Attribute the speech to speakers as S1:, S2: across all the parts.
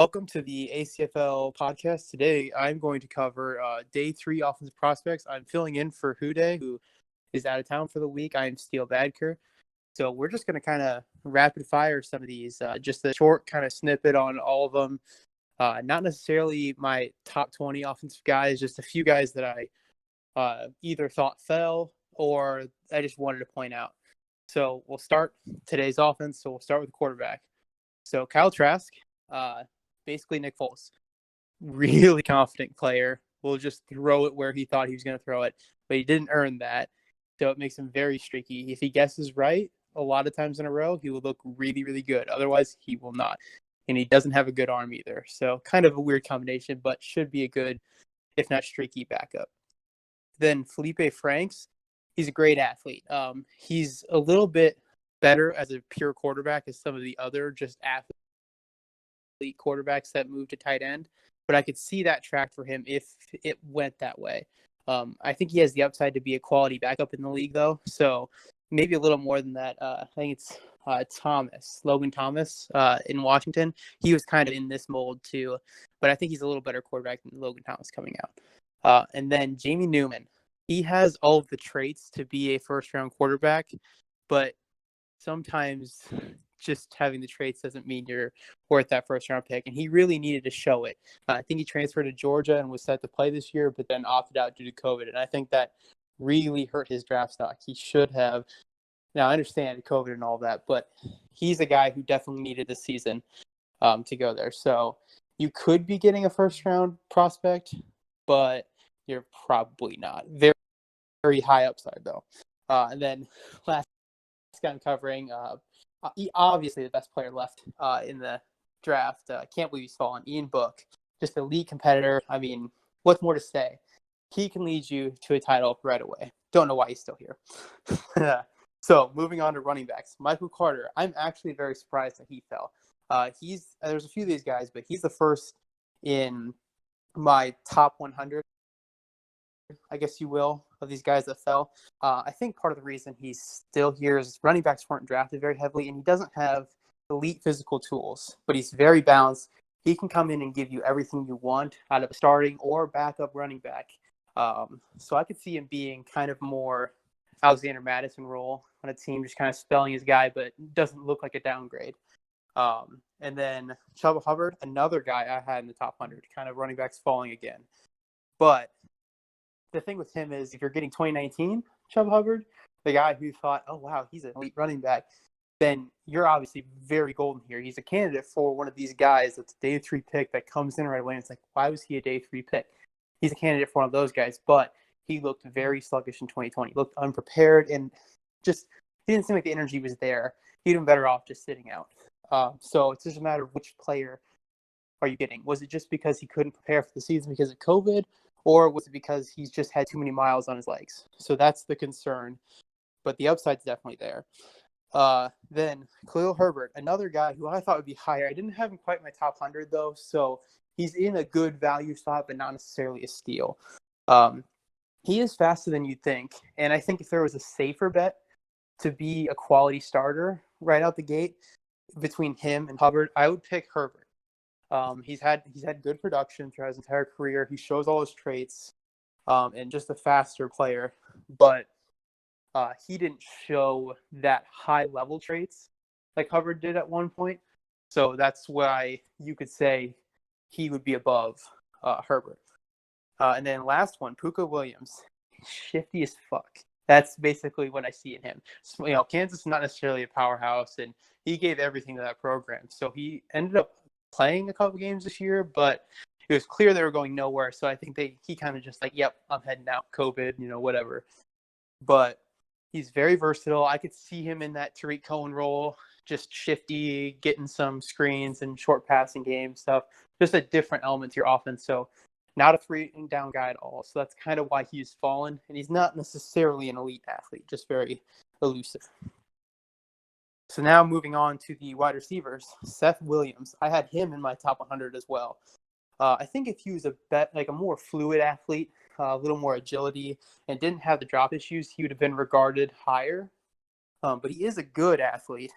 S1: Welcome to the ACFL podcast. Today, I'm going to cover day 3 offensive prospects. I'm filling in for Hude, who is out of town for the week. I'm SteelBadker. So we're just going to kind of rapid fire some of these, just a short kind of snippet on all of them. Not necessarily my top 20 offensive guys, just a few guys that I either thought fell or I just wanted to point out. So we'll start today's offense. So we'll start with the quarterback. So Kyle Trask, basically Nick Foles, really confident player, will just throw it where he thought he was going to throw it, but he didn't earn that. So it makes him very streaky. If he guesses right a lot of times in a row, he will look really, really good. Otherwise, he will not. And he doesn't have a good arm either. So kind of a weird combination, but should be a good, if not streaky, backup. Then Felipe Franks, he's a great athlete. He's a little bit better as a pure quarterback as some of the other just athlete quarterbacks that move to tight end, but I could see that track for him if it went that way. I think he has the upside to be a quality backup in the league, though, so maybe a little more than that. I think it's Logan Thomas in Washington. He was kind of in this mold too, but I think he's a little better quarterback than Logan Thomas coming out. And then Jamie Newman, he has all of the traits to be a first-round quarterback, but sometimes just having the traits doesn't mean you're worth that first-round pick, and he really needed to show it. I think he transferred to Georgia and was set to play this year, but then opted out due to COVID, and I think that really hurt his draft stock. He should have. Now, I understand COVID and all that, but he's a guy who definitely needed this season to go there. So you could be getting a first-round prospect, but you're probably not. Very, very high upside, though. And then last guy I'm covering, obviously the best player left in the draft. Can't believe he's fallen. Ian Book, just elite competitor. I mean, what's more to say? He can lead you to a title right away. Don't know why he's still here. So moving on to running backs. Michael Carter, I'm actually very surprised that he fell. There's a few of these guys, but he's the first in my top 100, I guess you will, of these guys that fell. I think part of the reason he's still here is running backs weren't drafted very heavily, and he doesn't have elite physical tools, but he's very balanced. He can come in and give you everything you want out of a starting or backup running back. So I could see him being kind of more Alexander Madison role on a team, just kind of spelling his guy, but doesn't look like a downgrade. And then Hubbard, another guy I had in the top 100, kind of running backs falling again. But the thing with him is if you're getting 2019 Hubbard, the guy who thought, oh, wow, he's an elite running back, then you're obviously very golden here. He's a candidate for one of these guys that's a day 3 pick that comes in right away. And it's like, why was he a day 3 pick? He's a candidate for one of those guys, but he looked very sluggish in 2020. He looked unprepared and just he didn't seem like the energy was there. He'd been better off just sitting out. So it's just a matter of which player are you getting. Was it just because he couldn't prepare for the season because of COVID, or was it because he's just had too many miles on his legs? So that's the concern, but the upside's definitely there. Then Cleo Herbert, another guy who I thought would be higher. I didn't have him quite in my top 100 though, so he's in a good value spot, but not necessarily a steal. He is faster than you'd think, and I think if there was a safer bet to be a quality starter right out the gate between him and Hubbard, I would pick Herbert. He's had good production throughout his entire career. He shows all his traits, and just a faster player, but he didn't show that high level traits like Hubbard did at one point. So that's why you could say he would be above Herbert. And then last one, Puka Williams, shifty as fuck. That's basically what I see in him. So, Kansas is not necessarily a powerhouse, and he gave everything to that program. So he ended up playing a couple games this year, but it was clear they were going nowhere. So I think he kind of just like, yep, I'm heading out, COVID, whatever. But he's very versatile. I could see him in that Tariq Cohen role, just shifty, getting some screens and short passing game stuff, just a different element to your offense. So not a 3-and-down guy at all. So that's kind of why he's fallen. And he's not necessarily an elite athlete, just very elusive. So now moving on to the wide receivers, Seth Williams. I had him in my top 100 as well. I think if he was a more fluid athlete, a little more agility, and didn't have the drop issues, he would have been regarded higher. But he is a good athlete.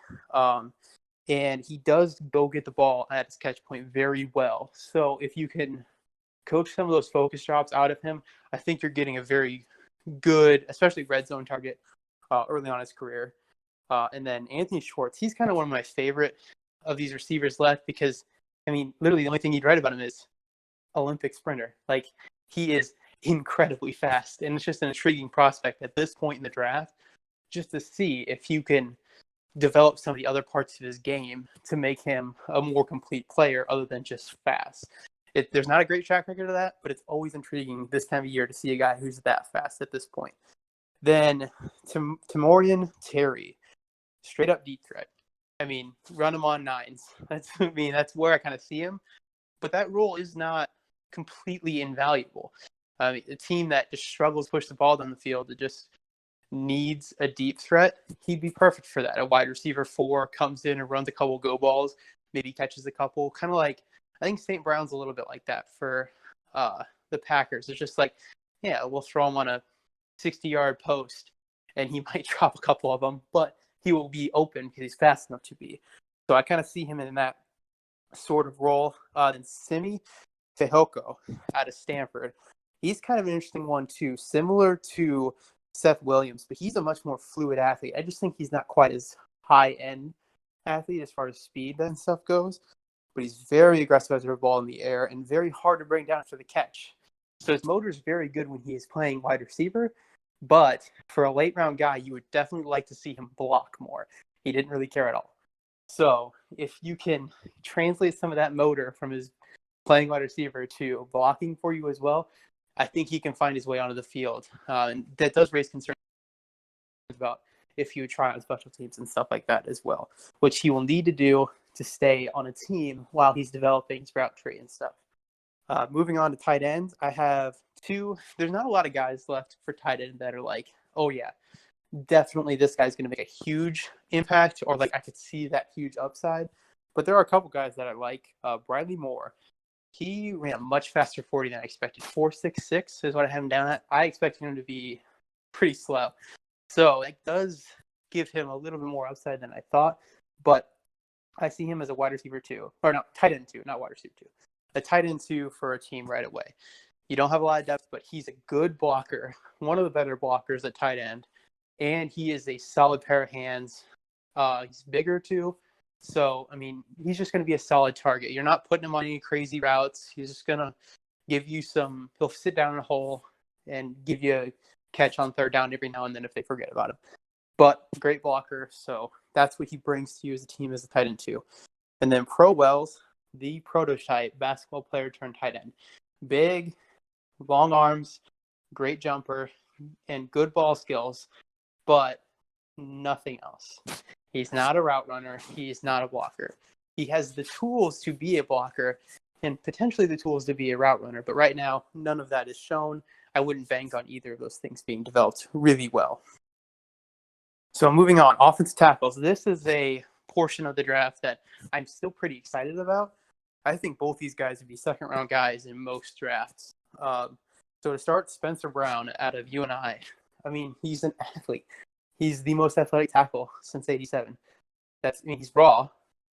S1: and he does go get the ball at his catch point very well. So if you can coach some of those focus drops out of him, I think you're getting a very good, especially red zone target early on in his career. And then Anthony Schwartz, he's kind of one of my favorite of these receivers left because, I mean, literally the only thing you'd write about him is Olympic sprinter. Like, he is incredibly fast, and it's just an intriguing prospect at this point in the draft just to see if you can develop some of the other parts of his game to make him a more complete player other than just fast. There's not a great track record of that, but it's always intriguing this time of year to see a guy who's that fast at this point. Then Tamorrion Terry, straight up deep threat. I mean, run him on nines. That's where I kind of see him. But that role is not completely invaluable. A team that just struggles to push the ball down the field, that just needs a deep threat, he'd be perfect for that. A wide receiver 4 comes in and runs a couple go balls, maybe catches a couple. Kind of like, I think St. Brown's a little bit like that for the Packers. It's just like, yeah, we'll throw him on a 60-yard post, and he might drop a couple of them, but he will be open because he's fast enough to be. So I kind of see him in that sort of role. Then Simi Tohoko out of Stanford. He's kind of an interesting one too, similar to Seth Williams, but he's a much more fluid athlete. I just think he's not quite as high-end athlete as far as speed and stuff goes, but he's very aggressive as a ball in the air and very hard to bring down after the catch. So his motor is very good when he is playing wide receiver, but for a late-round guy, you would definitely like to see him block more. He didn't really care at all. So if you can translate some of that motor from his playing wide receiver to blocking for you as well, I think he can find his way onto the field. And that does raise concerns about if he would try on special teams and stuff like that as well, which he will need to do to stay on a team while he's developing his route tree and stuff. Moving on to tight ends, I have 2. There's not a lot of guys left for tight end that are like, oh yeah, definitely this guy's going to make a huge impact, or like I could see that huge upside. But there are a couple guys that I like. Bradley Moore. He ran a much faster 40 than I expected. 4.66 is what I have him down at. I expected him to be pretty slow. So it does give him a little bit more upside than I thought. But I see him as a wide receiver 2. Or no, tight end 2, not wide receiver 2. A tight end 2 for a team right away. You don't have a lot of depth, but he's a good blocker. One of the better blockers at tight end. And he is a solid pair of hands. He's bigger too. So, I mean, he's just going to be a solid target. You're not putting him on any crazy routes. He's just going to give you he'll sit down in a hole and give you a catch on third down every now and then if they forget about him. But great blocker. So that's what he brings to you as a team as a tight end too. And then Pro Wells, the prototype basketball player turned tight end. Big, long arms, great jumper, and good ball skills, but nothing else. He's not a route runner. He's not a blocker. He has the tools to be a blocker and potentially the tools to be a route runner. But right now, none of that is shown. I wouldn't bank on either of those things being developed really well. So moving on, offensive tackles. This is a portion of the draft that I'm still pretty excited about. I think both these guys would be second-round guys in most drafts. So to start, Spencer Brown out of UNI. I mean, he's an athlete. He's the most athletic tackle since '87. He's raw,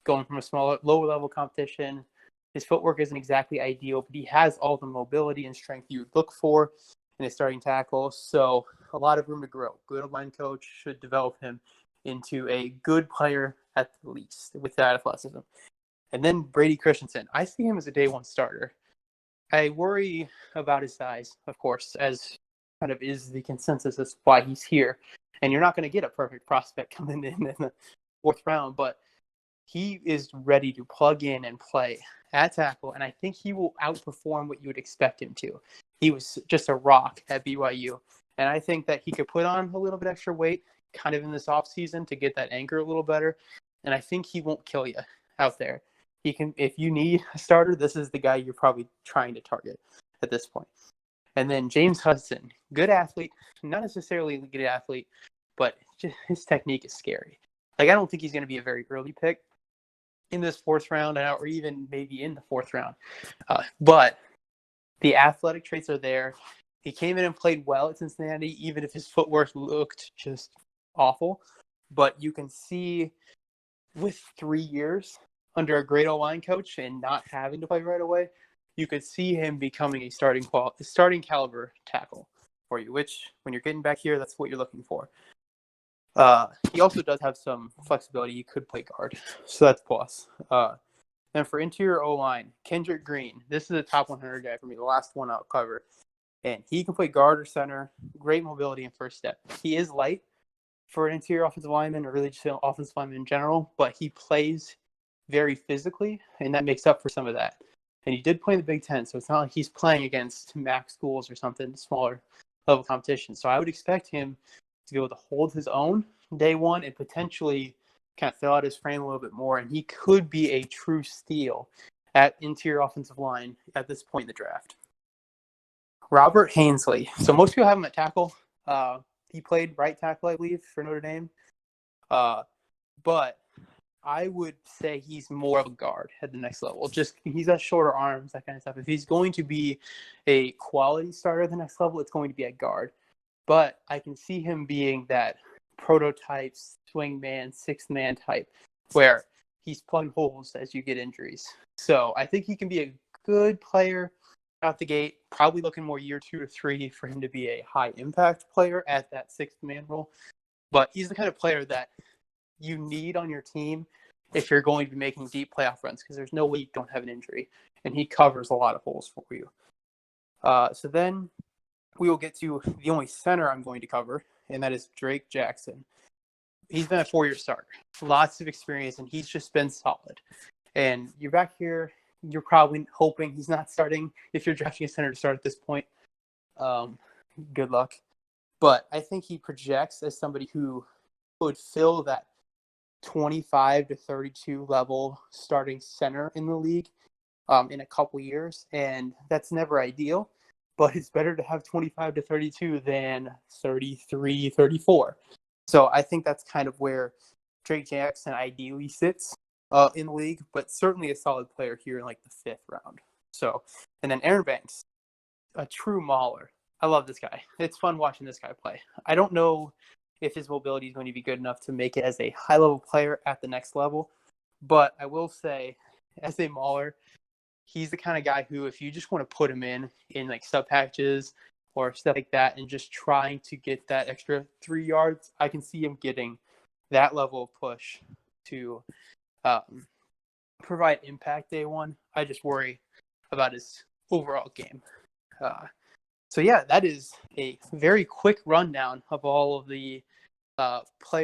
S1: going from a smaller, lower-level competition. His footwork isn't exactly ideal, but he has all the mobility and strength you would look for in a starting tackle. So a lot of room to grow. Good line coach should develop him into a good player at the least with that athleticism. And then Brady Christensen. I see him as a day one starter. I worry about his size, of course, as kind of is the consensus as why he's here. And you're not going to get a perfect prospect coming in the 4th round, but he is ready to plug in and play at tackle, and I think he will outperform what you would expect him to. He was just a rock at BYU, and I think that he could put on a little bit extra weight kind of in this offseason to get that anchor a little better, and I think he won't kill you out there. He can, if you need a starter, this is the guy you're probably trying to target at this point. And then James Hudson, good athlete, not necessarily a good athlete, but his technique is scary. Like, I don't think he's going to be a very early pick in this 4th round or even maybe in the 4th round. But the athletic traits are there. He came in and played well at Cincinnati, even if his footwork looked just awful. But you can see with 3 years under a great O-line coach and not having to play right away, you could see him becoming a starting caliber tackle for you, which when you're getting back here, that's what you're looking for. He also does have some flexibility. He could play guard, so that's plus. And for interior O-line, Kendrick Green. This is a top 100 guy for me, the last one I'll cover. And he can play guard or center, great mobility and first step. He is light for an interior offensive lineman, or really just an offensive lineman in general, but he plays very physically, and that makes up for some of that. And he did play in the Big Ten, so it's not like he's playing against MAC schools or something, smaller level competition. So I would expect him to be able to hold his own day one and potentially kind of fill out his frame a little bit more, and he could be a true steal at interior offensive line at this point in the draft. Robert Hansley. So most people have him at tackle. He played right tackle, I believe, for Notre Dame. But I would say he's more of a guard at the next level. Just he's got shorter arms, that kind of stuff. If he's going to be a quality starter at the next level, it's going to be at guard. But I can see him being that prototype swingman, sixth man type, where he's plugging holes as you get injuries. So I think he can be a good player out the gate, probably looking more year 2 or 3 for him to be a high impact player at that sixth man role. But he's the kind of player that you need on your team if you're going to be making deep playoff runs, because there's no way you don't have an injury, and he covers a lot of holes for you. So then we will get to the only center I'm going to cover, and that is Drake Jackson. He's been a 4-year starter, lots of experience, and he's just been solid. And you're back here, you're probably hoping he's not starting if you're drafting a center to start at this point. Good luck. But I think he projects as somebody who would fill that 25 to 32 level starting center in the league in a couple years. And that's never ideal, but it's better to have 25 to 32 than 33, 34. So I think that's kind of where Drake Jackson ideally sits in the league, but certainly a solid player here in like the 5th round. So, and then Aaron Banks, a true mauler. I love this guy. It's fun watching this guy play. I don't know if his mobility is going to be good enough to make it as a high-level player at the next level, but I will say, as a mauler, he's the kind of guy who, if you just want to put him in like sub packages or stuff like that and just trying to get that extra 3 yards, I can see him getting that level of push to provide impact day one. I just worry about his overall game. So yeah, that is a very quick rundown of all of the players